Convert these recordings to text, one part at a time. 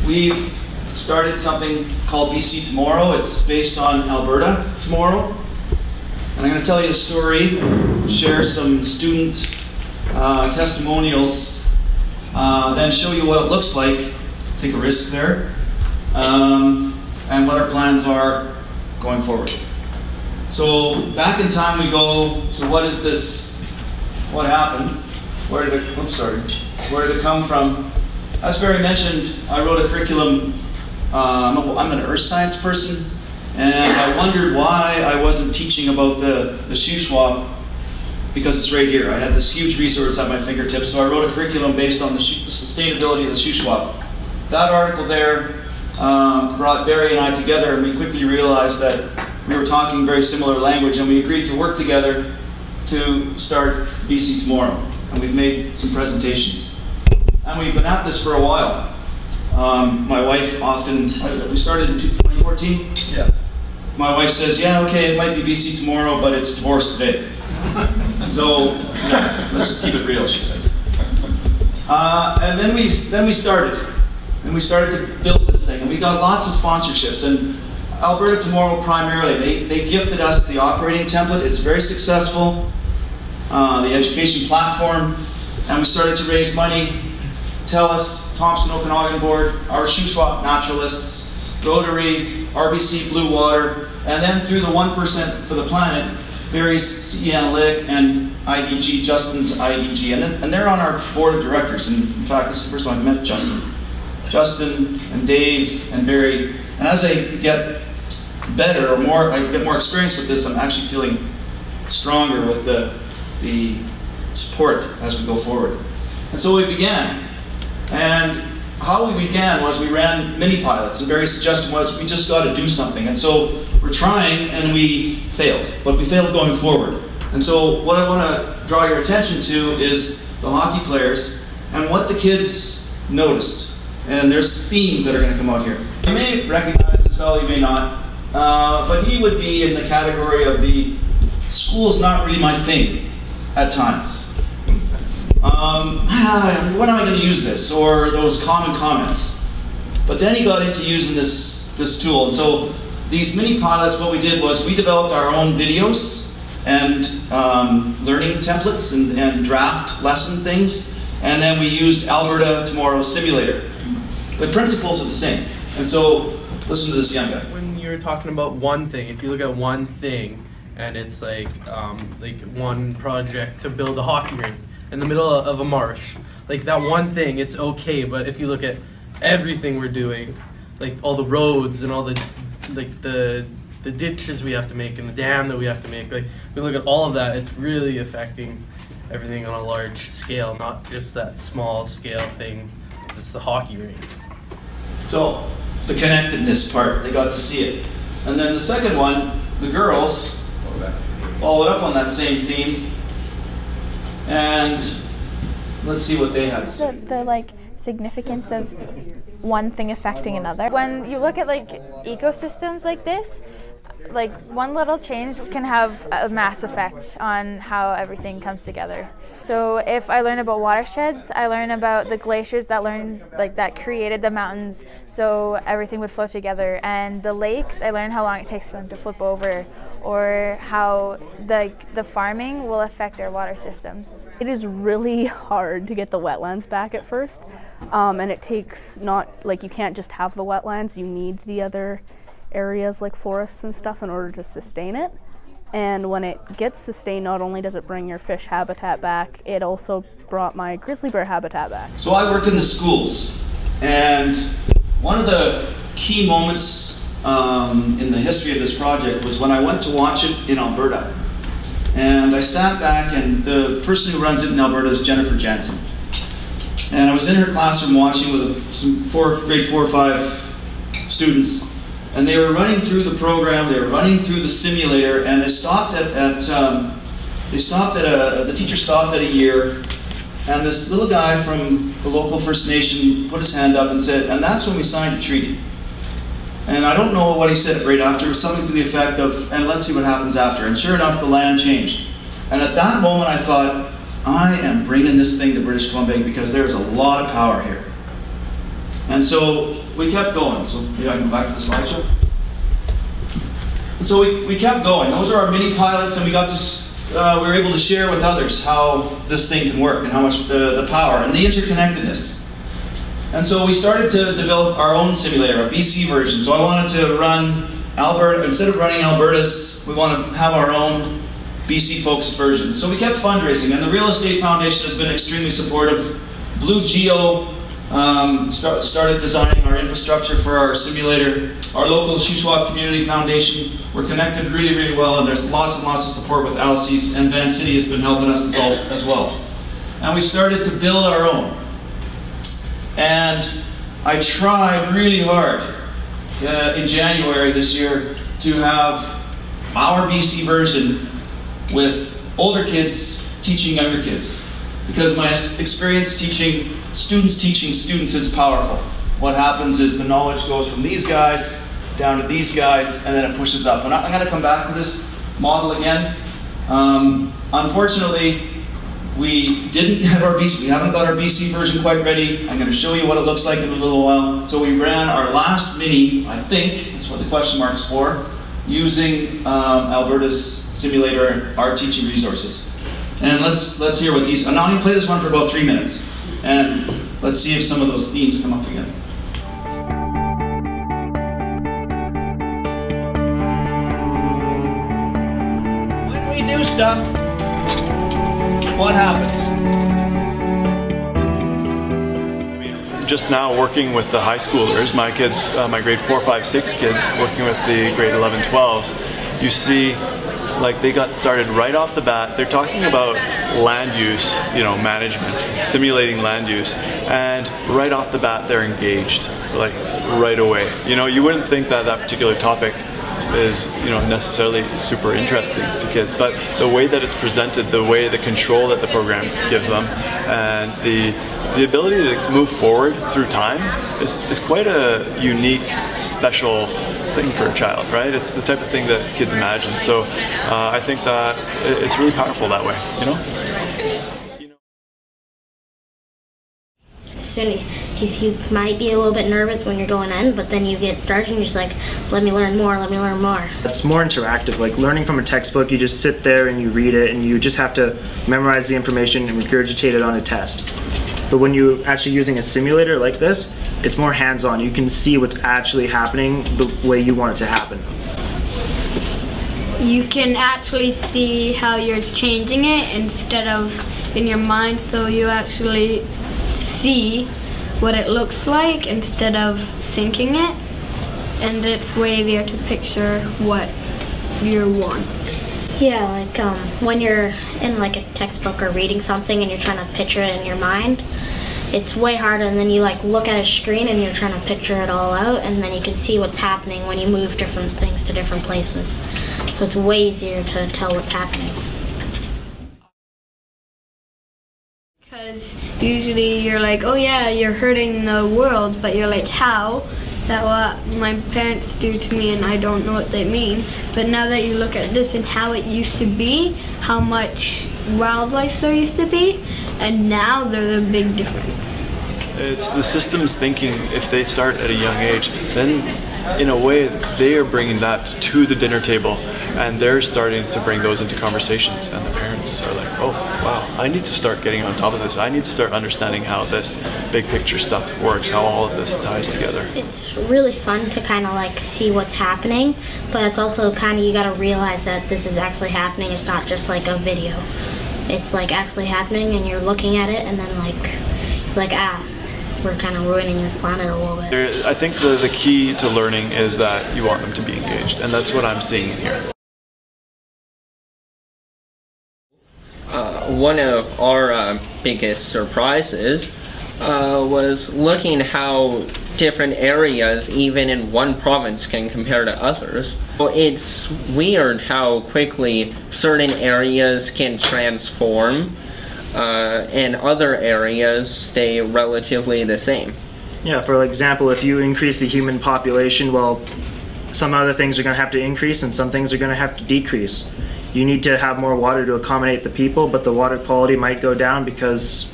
we've started something called BC Tomorrow. It's based on Alberta Tomorrow. And I'm going to tell you a story, share some student testimonials, then show you what it looks like, take a risk there, and what our plans are going forward. So back in time we go to what is this, what happened, where did it come from? As Barry mentioned, I wrote a curriculum. I'm an earth science person, and I wondered why I wasn't teaching about the shoe swap, because it's right here. I had this huge resource at my fingertips, so I wrote a curriculum based on the sustainability of the shoe swap. That article there brought Barry and I together, and we quickly realized that we were talking very similar language, and we agreed to work together to start BC Tomorrow. And we've made some presentations. And we've been at this for a while. My wife often, we started in 2014? Yeah. My wife says, yeah, okay, it might be BC Tomorrow, but it's divorce today. So, yeah, let's keep it real, she said. And then we started. And we started to build this thing. And we got lots of sponsorships. And Alberta Tomorrow primarily, they gifted us the operating template. It's very successful. The education platform. And we started to raise money. TELUS, Thompson Okanagan Board, our shoe swap naturalists, Rotary, RBC Blue Water, and then through the 1% for the planet, Barry's CE Analytic and IEG, Justin's IEG, and they're on our board of directors. And in fact, this is the first time I met Justin and Dave and Barry. And as I get better or more, I get more experience with this, I'm actually feeling stronger with the support as we go forward. And so we began. And how we began was we ran mini pilots, and Barry's suggestion was we just got to do something. And so we're trying, and we failed, but we failed going forward. And so what I want to draw your attention to is the hockey players and what the kids noticed. And there's themes that are going to come out here. You may recognize this fellow, you may not, but he would be in the category of the school's not really my thing at times. When am I going to use this? Or those common comments. But then he got into using this tool. And so these mini pilots, what we did was we developed our own videos and learning templates and draft lesson things. And then we used Alberta Tomorrow Simulator. The principles are the same. And so listen to this young guy. When you're talking about one thing, if you look at one thing, and it's like one project to build a hockey rink in the middle of a marsh, like that one thing, it's okay. But if you look at everything we're doing, like all the roads and all the ditches we have to make and the dam that we have to make, like we look at all of that, it's really affecting everything on a large scale, not just that small scale thing. It's the hockey rink. So the connectedness part, they got to see it. And then the second one, the girls followed up on that same theme. And let's see what they have to say. The like significance of one thing affecting another. When you look at like ecosystems like this, like one little change can have a mass effect on how everything comes together. So if I learn about watersheds, I learn about the glaciers that created the mountains, so everything would flow together. And the lakes, I learn how long it takes for them to flip over, or how the farming will affect our water systems. It is really hard to get the wetlands back at first, and it takes you can't just have the wetlands, you need the other areas like forests and stuff in order to sustain it. And when it gets sustained, not only does it bring your fish habitat back, it also brought my grizzly bear habitat back. So I work in the schools, and one of the key moments in the history of this project was when I went to watch it in Alberta. And I sat back, and the person who runs it in Alberta is Jennifer Jansen. And I was in her classroom watching with some grade 4 or 5 students. And they were running through the program, they were running through the simulator, and they stopped the teacher stopped at a year, and this little guy from the local First Nation put his hand up and said, and that's when we signed a treaty. And I don't know what he said right after, it was something to the effect of, and let's see what happens after. And sure enough, the land changed. And at that moment I thought, I am bringing this thing to British Columbia because there's a lot of power here. And And so we kept going. So maybe I can go back to the slideshow. And so we kept going. Those are our mini pilots, and we got to, we were able to share with others how this thing can work and how much the power and the interconnectedness. And so we started to develop our own simulator, a BC version. So I wanted to run Alberta, instead of running Alberta's, we want to have our own BC focused version. So we kept fundraising, and the Real Estate Foundation has been extremely supportive. Blue Geo started designing our infrastructure for our simulator. Our local Shuswap Community Foundation, we're connected really, really well, and there's lots and lots of support with ALCES, and Van City has been helping us as well. And we started to build our own. And I tried really hard in January this year to have our BC version with older kids teaching younger kids. Because my experience teaching students is powerful. What happens is the knowledge goes from these guys down to these guys, and then it pushes up. And I'm going to come back to this model again. Unfortunately, we didn't have our BC, we haven't got our BC version quite ready. I'm going to show you what it looks like in a little while. So we ran our last mini, I think, that's what the question mark's for, using Alberta's simulator, our teaching resources. And let's hear what these, and I'm going to play this one for about 3 minutes. And let's see if some of those themes come up again. When we do stuff, what happens? Just now working with the high schoolers, my kids, my grade 4, 5, 6 kids, working with the grade 11, 12s, you see like they got started right off the bat. They're talking about land use, management, simulating land use, and right off the bat they're engaged, like right away. You wouldn't think that that particular topic is necessarily super interesting to kids, but the way that it's presented, the way the control that the program gives them, and the ability to move forward through time is quite a unique, special thing for a child, right? It's the type of thing that kids imagine. So I think that it's really powerful that way, Soon you might be a little bit nervous when you're going in, but then you get started and you're just like, let me learn more, let me learn more. It's more interactive, like learning from a textbook. You just sit there and you read it, and you just have to memorize the information and regurgitate it on a test. But when you're actually using a simulator like this, it's more hands-on. You can see what's actually happening the way you want it to happen. You can actually see how you're changing it instead of in your mind, so you actually see what it looks like instead of syncing it, and it's way easier to picture what you want. Yeah, like when you're in like a textbook or reading something and you're trying to picture it in your mind, it's way harder, and then you like look at a screen and you're trying to picture it all out, and then you can see what's happening when you move different things to different places. So it's way easier to tell what's happening. Because usually you're like, oh yeah, you're hurting the world, but you're like, how? That what my parents do to me, and I don't know what they mean. But now that you look at this and how it used to be, how much wildlife there used to be, and now there's a big difference. It's the systems thinking. If they start at a young age, then in a way they are bringing that to the dinner table, and they're starting to bring those into conversations, and the parents are like, oh wow, I need to start getting on top of this. I need to start understanding how this big picture stuff works, how all of this ties together. It's really fun to kind of like see what's happening, but it's also kind of, you got to realize that this is actually happening. It's not just like a video. It's like actually happening, and you're looking at it, and then like we're kind of ruining this planet a little bit. I think the key to learning is that you want them to be engaged, and that's what I'm seeing in here. One of our biggest surprises was looking how different areas, even in one province, can compare to others. It's weird how quickly certain areas can transform and other areas stay relatively the same. Yeah, for example, if you increase the human population, well, some other things are going to have to increase and some things are going to have to decrease. You need to have more water to accommodate the people, but the water quality might go down because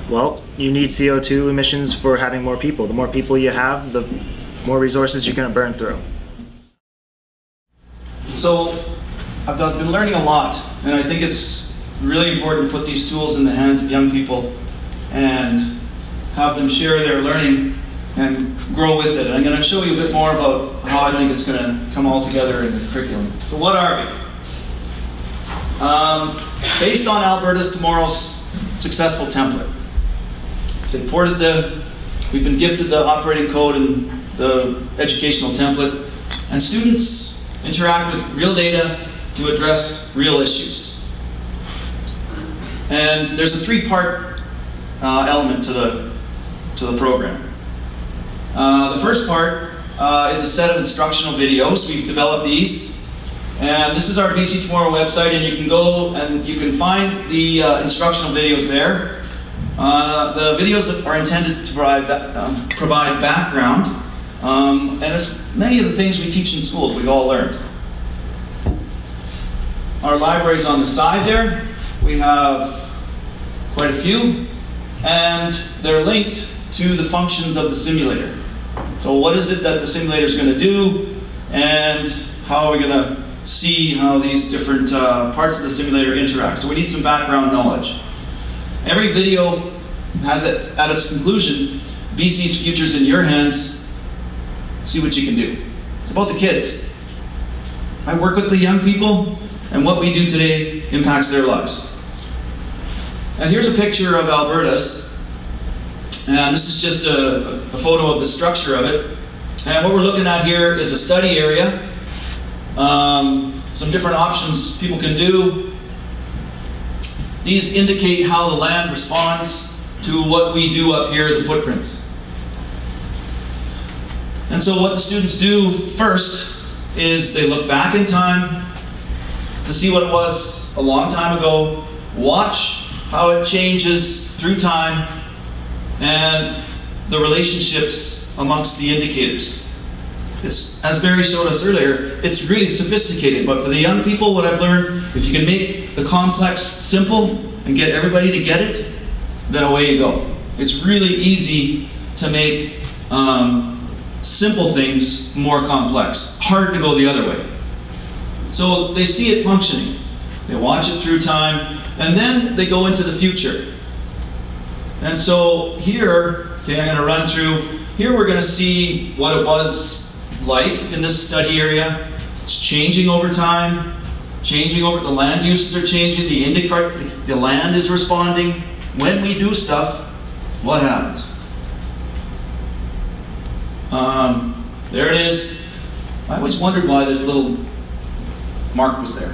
Well, you need CO2 emissions for having more people. The more people you have, the more resources you're going to burn through. So I've been learning a lot, and I think it's really important to put these tools in the hands of young people and have them share their learning and grow with it. And I'm going to show you a bit more about how I think it's going to come all together in the curriculum. So what are we? Based on Alberta's Tomorrow's successful template. We've been gifted the operating code and the educational template, and students interact with real data to address real issues. And there's a three-part element to the program. The first part is a set of instructional videos. We've developed these, and this is our BC Tomorrow website, and you can go and you can find the instructional videos there. The videos are intended to provide background, and it's many of the things we teach in schools we've all learned. Our library's on the side there. We have quite a few, and they're linked to the functions of the simulator. So what is it that the simulator is going to do, and how are we going to see how these different parts of the simulator interact? So we need some background knowledge. Every video has at its conclusion, BC's future's in your hands, see what you can do. It's about the kids. I work with the young people, and what we do today impacts their lives. And here's a picture of Alberta's, and this is just a photo of the structure of it. And what we're looking at here is a study area, some different options people can do. These indicate how the land responds to what we do up here, the footprints. And so what the students do first is they look back in time to see what it was a long time ago, watch how it changes through time, and the relationships amongst the indicators. It's, as Barry showed us earlier, it's really sophisticated, but for the young people, what I've learned, if you can make the complex simple and get everybody to get it, then away you go. It's really easy to make simple things more complex. Hard to go the other way. So they see it functioning. They watch it through time, and then they go into the future. And so here, okay, I'm going to run through. Here we're going to see what it was like in this study area. It's changing over time, changing over, the land uses are changing, the land is responding. When we do stuff, what happens? There it is. I always wondered why this little mark was there.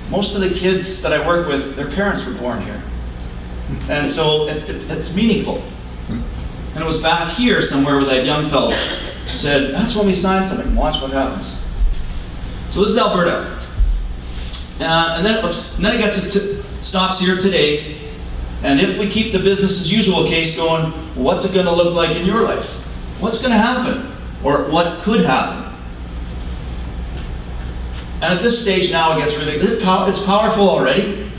Most of the kids that I work with, their parents were born here. And so it's meaningful. And it was back here somewhere where that young fellow said, that's when we signed something, watch what happens. So this is Alberta. And then it stops here today. And if we keep the business as usual case going, what's it going to look like in your life? What's going to happen? Or what could happen? And at this stage now it gets really, it's powerful already.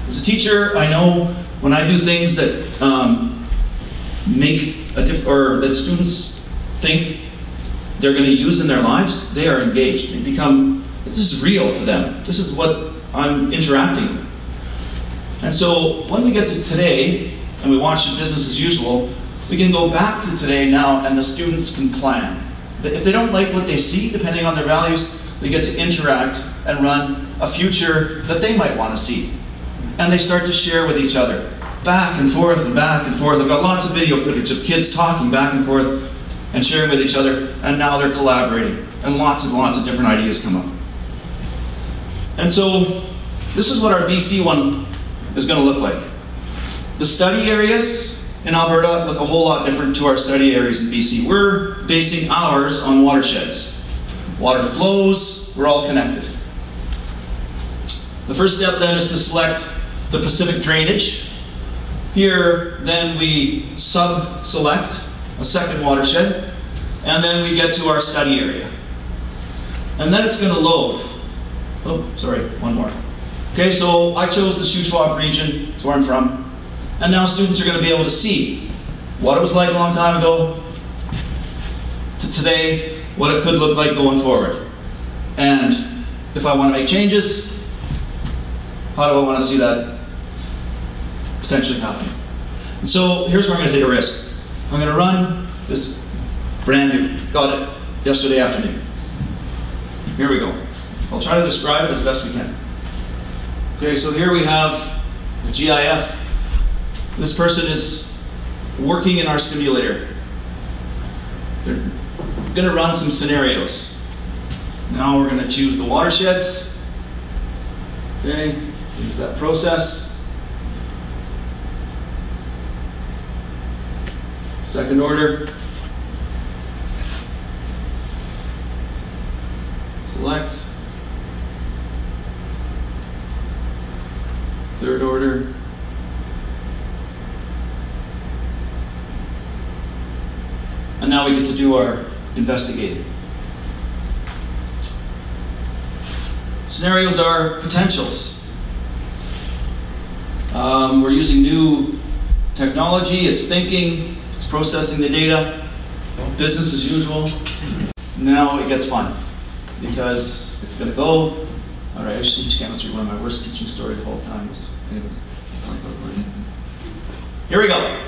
As a teacher, I know when I do things that make a difference, or that students think they're going to use in their lives, they are engaged. They become, this is real for them. This is what I'm interacting with. And so when we get to today, and we watch the business as usual, we can go back to today now, and the students can plan. If they don't like what they see, depending on their values, they get to interact and run a future that they might want to see. And they start to share with each other, back and forth and back and forth. I've got lots of video footage of kids talking back and forth and sharing with each other, and now they're collaborating, and lots of different ideas come up. And so this is what our BC one is going to look like. The study areas in Alberta look a whole lot different to our study areas in BC. We're basing ours on watersheds. Water flows, we're all connected. The first step then is to select the Pacific drainage. Here, then we sub-select a second watershed, and then we get to our study area. And then it's going to load. Oh, sorry, one more. Okay, so I chose the Shuswap region, that's where I'm from. And now students are going to be able to see what it was like a long time ago to today, what it could look like going forward. And if I want to make changes, how do I want to see that potentially happening? And so here's where I'm going to take a risk. I'm going to run this brand new, got it yesterday afternoon. Here we go. I'll try to describe it as best we can. Okay, so here we have the GIF. This person is working in our simulator. They're going to run some scenarios. Now we're going to choose the watersheds. Okay, use that process. Second order. Select. Third order. And now we get to do our investigating. Scenarios are potentials. We're using new technology, it's thinking, it's processing the data, business as usual. Now it gets fun because it's going to go. All right, I used to teach chemistry. One of my worst teaching stories of all time is, anyways, I'll talk about it. Here we go.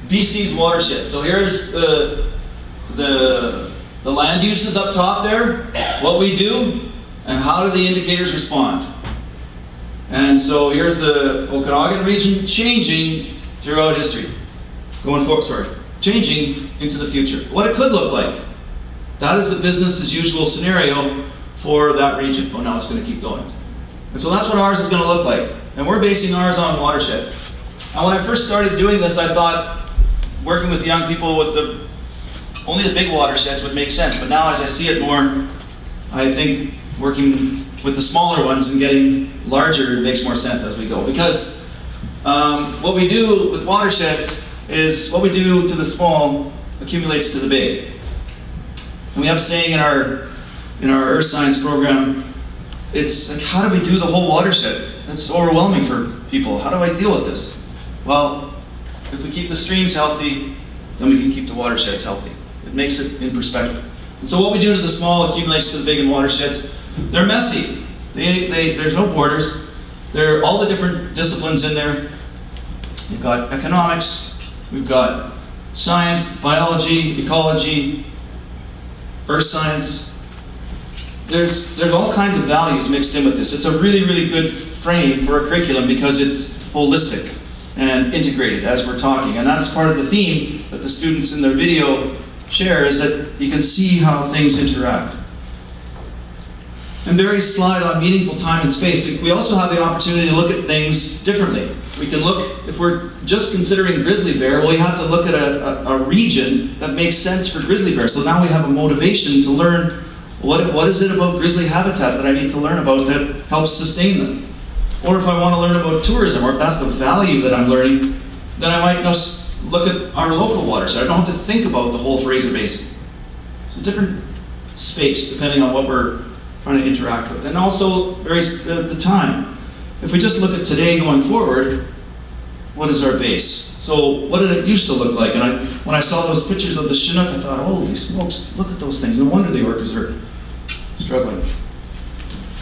BC's watershed. So here's the land uses up top there, what we do, and how do the indicators respond. And so here's the Okanagan region changing throughout history. Going forward, changing into the future. What it could look like. That is the business as usual scenario for that region. Oh, now it's going to keep going. And so that's what ours is going to look like. And we're basing ours on watersheds. And when I first started doing this, I thought working with young people with only the big watersheds would make sense. But now as I see it more, I think working with the smaller ones and getting larger makes more sense as we go. Because what we do with watersheds is what we do to the small accumulates to the big. And we have a saying in our earth science program, it's like, how do we do the whole watershed? That's overwhelming for people. How do I deal with this? Well, if we keep the streams healthy, then we can keep the watersheds healthy. It makes it in perspective. And so what we do to the small accumulates to the big in watersheds. They're messy. There's no borders. There are all the different disciplines in there. We've got economics, we've got science, biology, ecology, earth science. There's all kinds of values mixed in with this. It's a really, really good frame for a curriculum because it's holistic and integrated as we're talking. And that's part of the theme that the students in their video share, is that you can see how things interact. And Barry's slide on meaningful time and space, we also have the opportunity to look at things differently. We can look, if we're just considering grizzly bear, well, you have to look at a region that makes sense for grizzly bear. So now we have a motivation to learn what is it about grizzly habitat that I need to learn about that helps sustain them. Or if I want to learn about tourism, or if that's the value that I'm learning, then I might just look at our local watershed. I don't have to think about the whole Fraser Basin. It's a different space depending on what we're trying to interact with. And also the time. If we just look at today going forward, what is our base? So what did it used to look like? And when I saw those pictures of the Chinook, I thought, holy smokes, look at those things. No wonder the orcas are struggling.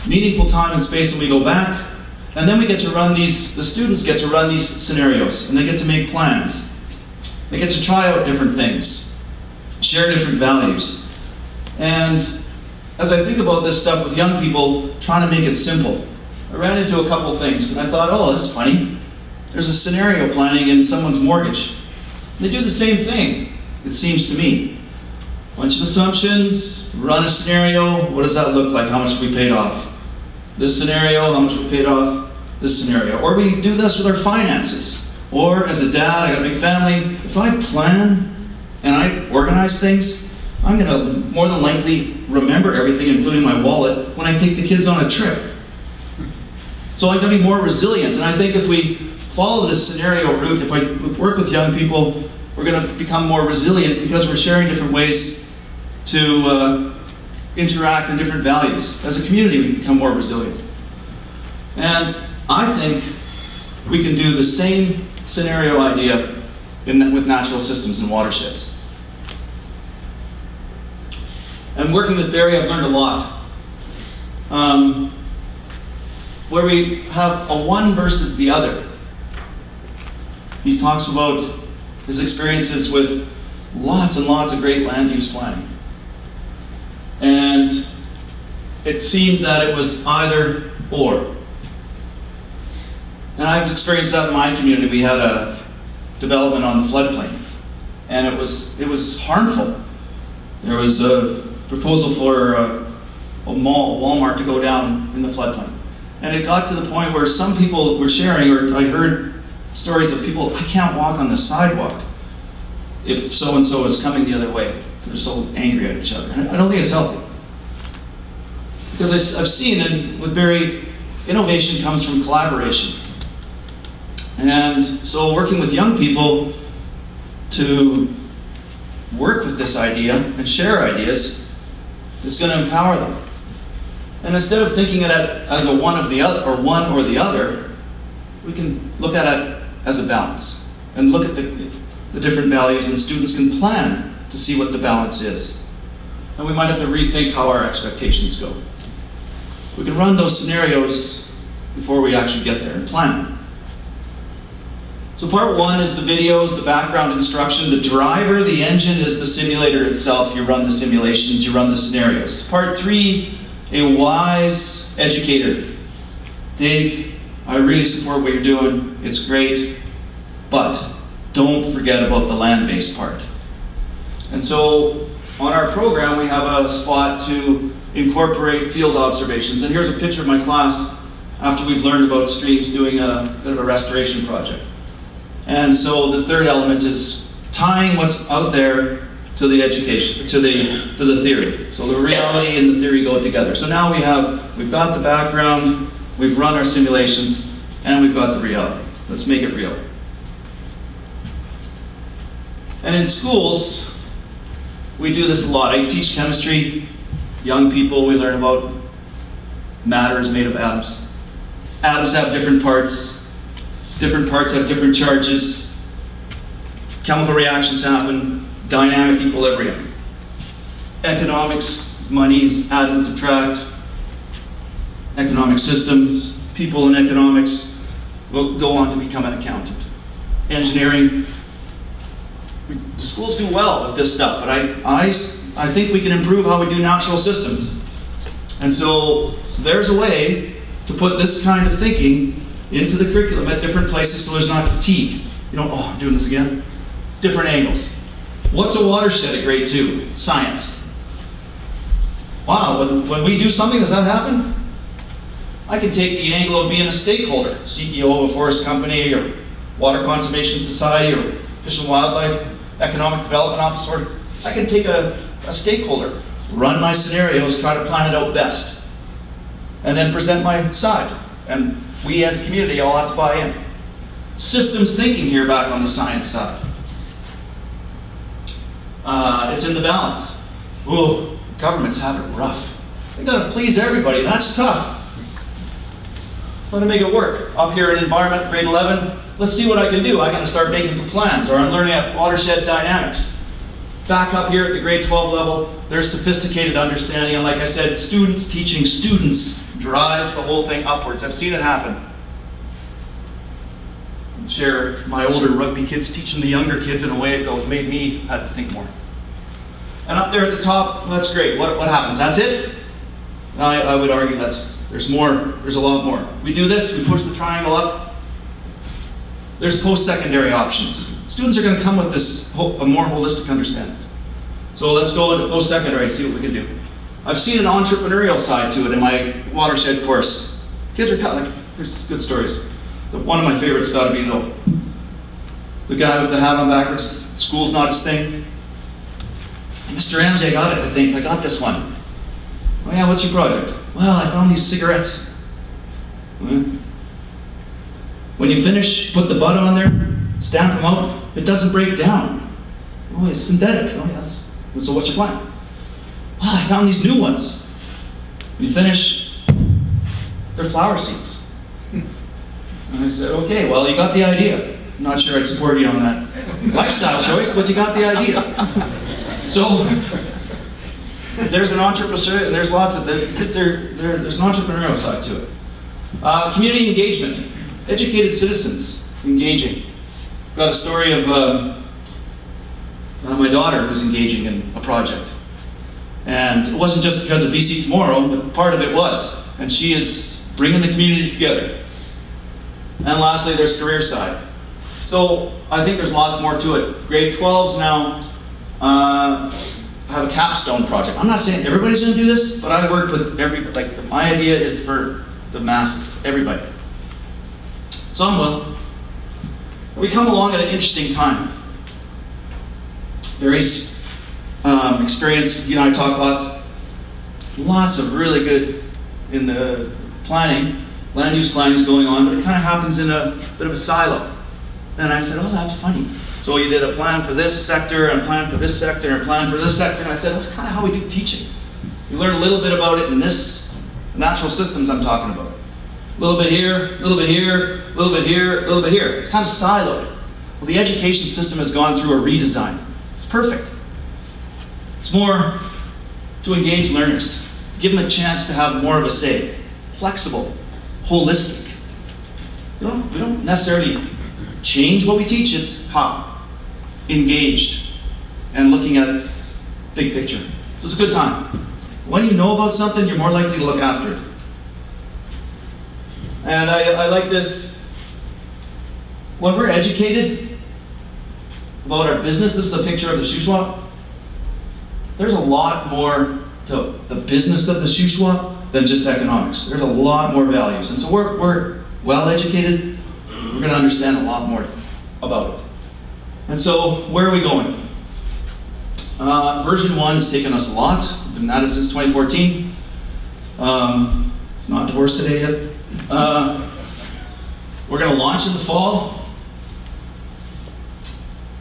Meaningful time and space when we go back. And then we get to run the students get to run these scenarios, and they get to make plans. They get to try out different things, share different values. And as I think about this stuff with young people, trying to make it simple, I ran into a couple things, and I thought, oh, that's funny. There's a scenario planning in someone's mortgage. They do the same thing, it seems to me. Bunch of assumptions, run a scenario, what does that look like? How much have we paid off? This scenario, how much we paid off? This scenario. Or we do this with our finances. Or as a dad, I got a big family, if I plan and I organize things, I'm going to more than likely remember everything, including my wallet, when I take the kids on a trip. So I'm going to be more resilient. And I think if we follow this scenario route, if I work with young people, we're going to become more resilient because we're sharing different ways to interact in different values. As a community, we become more resilient. And I think we can do the same scenario idea with natural systems and watersheds. And working with Barry, I've learned a lot. Where we have a one versus the other. He talks about his experiences with lots and lots of great land use planning. And it seemed that it was either or. And I've experienced that in my community. We had a development on the floodplain, and it was harmful. There was a proposal for a Walmart to go down in the floodplain. And it got to the point where some people were sharing, or I heard stories of people, I can't walk on the sidewalk if so-and-so is coming the other way. They're so angry at each other. I don't think it's healthy. Because I've seen, with Barry, innovation comes from collaboration. And so working with young people to work with this idea and share ideas is going to empower them. And instead of thinking of it as a one of the other, or one or the other, we can look at it as a balance and look at the different values, and students can plan to see what the balance is. And we might have to rethink how our expectations go. We can run those scenarios before we actually get there and plan. So part one is the videos, the background instruction. The driver, the engine, is the simulator itself. You run the simulations, you run the scenarios. Part three, a wise educator. Dave, I really support what you're doing. It's great, but don't forget about the land-based part. And so on our program, we have a spot to incorporate field observations. And here's a picture of my class after we've learned about streams, doing a bit of a restoration project. And so the third element is tying what's out there to the education, to the theory. So the reality and the theory go together. So now we've got the background, we've run our simulations, and we've got the reality. Let's make it real. And in schools, we do this a lot. I teach chemistry. Young people, we learn about matter is made of atoms. Atoms have different parts. Different parts have different charges. Chemical reactions happen. Dynamic equilibrium. Economics, monies, add and subtract. Economic systems, people in economics will go on to become an accountant. Engineering, the schools do well with this stuff, but I think we can improve how we do natural systems. And so there's a way to put this kind of thinking into the curriculum at different places so there's not fatigue. You know, oh, I'm doing this again. Different angles. What's a watershed at grade 2? Science. Wow, when we do something, does that happen? I can take the angle of being a stakeholder, CEO of a forest company, or water conservation society, or Fish and Wildlife, economic development officer. I can take a stakeholder, run my scenarios, try to plan it out best, and then present my side. And we as a community all have to buy in. Systems thinking here back on the science side. It's in the balance. Ooh, governments have it rough. They gotta please everybody, that's tough. Let me make it work. Up here in environment, grade 11, let's see what I can do. I gotta start making some plans, or I'm learning at watershed dynamics. Back up here at the grade 12 level, there's sophisticated understanding, and like I said, students teaching students drives the whole thing upwards. I've seen it happen. Share my older rugby kids teaching the younger kids, and away it goes. Made me have to think more. And up there at the top, that's great. What happens? That's it? I would argue there's more. There's a lot more. We do this, we push the triangle up. There's post-secondary options. Students are going to come with this a more holistic understanding. So let's go into post-secondary and see what we can do. I've seen an entrepreneurial side to it in my watershed course. Kids are like, there's good stories. One of my favorites got to be though, the guy with the hat on backwards. School's not his thing. Mr. Ramsey, I got it. I got this one. Oh yeah, what's your project? Well, I found these cigarettes. When you finish, put the butt on there, stamp them out. It doesn't break down. Oh, it's synthetic. Oh yes. So what's your plan? Well, I found these new ones. When you finish, they're flower seeds. And I said, okay, well, you got the idea. not sure I'd support you on that lifestyle choice, but you got the idea. So there's an entrepreneur, and there's lots of kids. There's an entrepreneurial side to it. Community engagement, educated citizens engaging. Got a story of my daughter who's engaging in a project, and it wasn't just because of BC Tomorrow, but part of it was, and she is bringing the community together. And lastly, there's career side. So I think there's lots more to it. Grade 12s now have a capstone project. I'm not saying everybody's going to do this, but I work with my idea is for the masses, everybody. So I'm willing. We come along at an interesting time. Barry's experience, you know, I talk lots of really good in the planning, land use planning is going on, but it kind of happens in a bit of a silo. And I said, oh, that's funny. So you did a plan for this sector, and a plan for this sector, and a plan for this sector, and I said, that's kind of how we do teaching. You learn a little bit about it in this natural systems I'm talking about. A little bit here, a little bit here, a little bit here, a little bit here. It's kind of siloed. Well, the education system has gone through a redesign. It's perfect. It's more to engage learners, give them a chance to have more of a say. Flexible, holistic. We don't necessarily change what we teach, it's how. Engaged, and looking at big picture. So it's a good time. When you know about something, you're more likely to look after it. And I like this. When we're educated about our business, this is a picture of the shoe swap. There's a lot more to the business of the shoe swap than just economics. There's a lot more values. And so we're well educated. We're going to understand a lot more about it. And so where are we going? Version 1 has taken us a lot. We've been at it since 2014. It's not divorced today yet. We're going to launch in the fall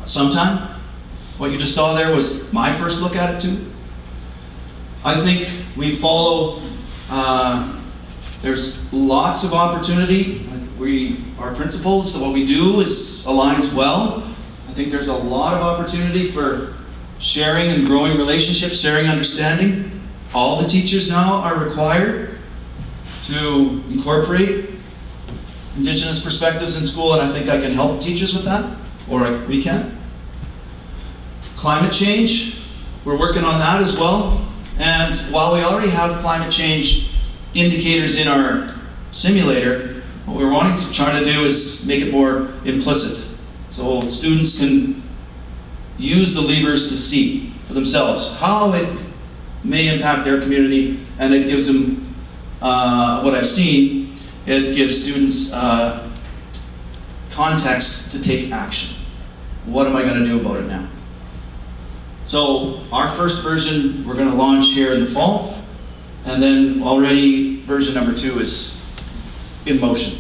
sometime. What you just saw there was my first look at it too. I think we follow, there's lots of opportunity. Our principles, so what we do aligns well. I think there's a lot of opportunity for sharing and growing relationships, sharing understanding. All the teachers now are required to incorporate Indigenous perspectives in school, and I think I can help teachers with that, or we can. Climate change, we're working on that as well. And while we already have climate change indicators in our simulator, what we're wanting to try to do is make it more implicit. So students can use the levers to see for themselves how it may impact their community, and it gives them, what I've seen, it gives students context to take action. What am I going to do about it now? So our first version we're going to launch here in the fall, and then already version number 2 is in motion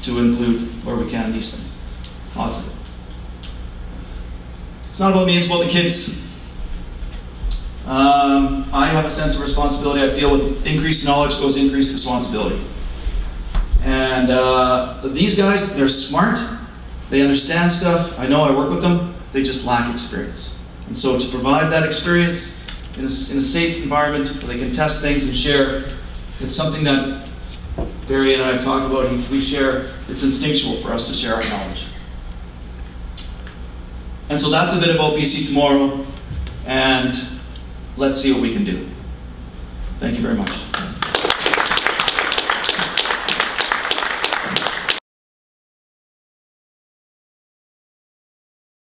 to include where we can these things. Lots of it. It's not about me, it's about the kids. I have a sense of responsibility. I feel with increased knowledge goes increased responsibility. And these guys, they're smart, they understand stuff. I know I work with them, they just lack experience. And so to provide that experience in a safe environment where they can test things and share, it's something that Barry and I have talked about. We share, it's instinctual for us to share our knowledge. And so that's a bit about BC Tomorrow, and let's see what we can do. Thank you very much.